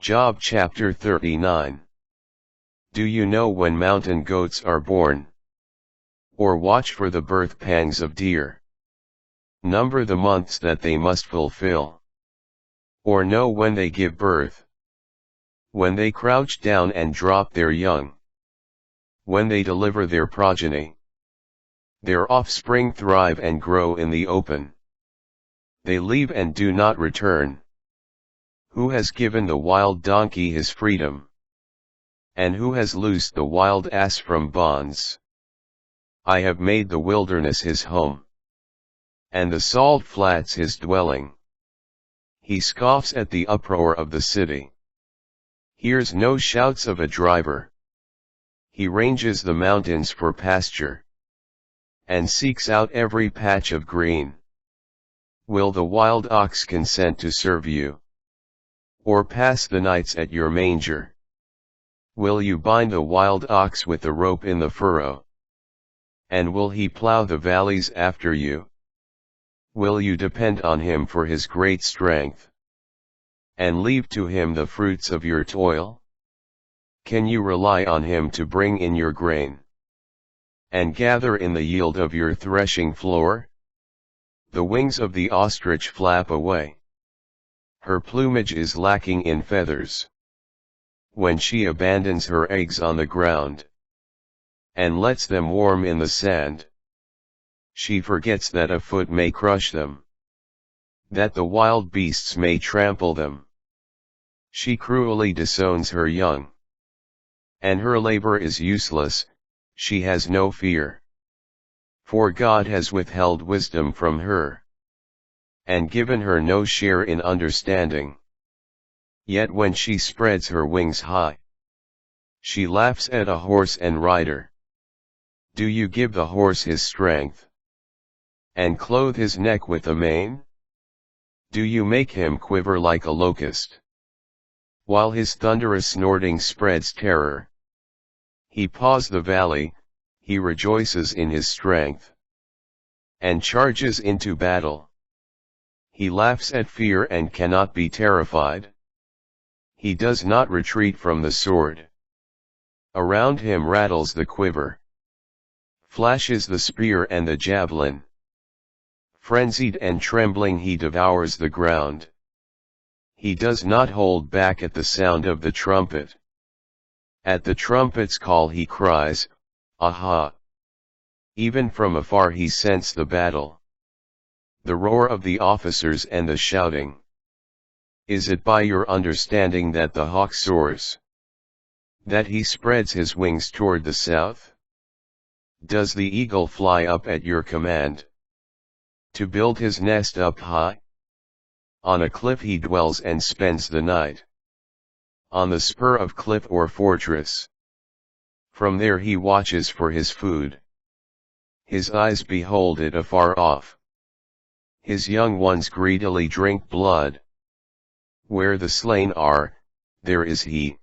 Job chapter 39. Do you know when mountain goats are born? Or watch for the birth pangs of deer? Number the months that they must fulfill. Or know when they give birth? When they crouch down and drop their young. When they deliver their progeny. Their offspring thrive and grow in the open. They leave and do not return. Who has given the wild donkey his freedom? And who has loosed the wild ass from bonds? I have made the wilderness his home, and the salt flats his dwelling. He scoffs at the uproar of the city. Hears no shouts of a driver. He ranges the mountains for pasture, and seeks out every patch of green. Will the wild ox consent to serve you? Or pass the nights at your manger? Will you bind the wild ox with the rope in the furrow? And will he plow the valleys after you? Will you depend on him for his great strength, and leave to him the fruits of your toil? Can you rely on him to bring in your grain, and gather in the yield of your threshing floor? The wings of the ostrich flap away. Her plumage is lacking in feathers. When she abandons her eggs on the ground, and lets them warm in the sand, she forgets that a foot may crush them, that the wild beasts may trample them. She cruelly disowns her young, and her labor is useless. She has no fear. For God has withheld wisdom from her, and given her no share in understanding. Yet when she spreads her wings high, she laughs at a horse and rider. Do you give the horse his strength, and clothe his neck with a mane? Do you make him quiver like a locust, while his thunderous snorting spreads terror? He paws the valley, he rejoices in his strength, and charges into battle. He laughs at fear and cannot be terrified. He does not retreat from the sword. Around him rattles the quiver, flashes the spear and the javelin. Frenzied and trembling he devours the ground. He does not hold back at the sound of the trumpet. At the trumpet's call he cries, Aha! Even from afar he scents the battle, the roar of the officers and the shouting. Is it by your understanding that the hawk soars, that he spreads his wings toward the south? Does the eagle fly up at your command, to build his nest up high? On a cliff he dwells and spends the night, on the spur of cliff or fortress. From there he watches for his food. His eyes behold it afar off. His young ones greedily drink blood. Where the slain are, there is he,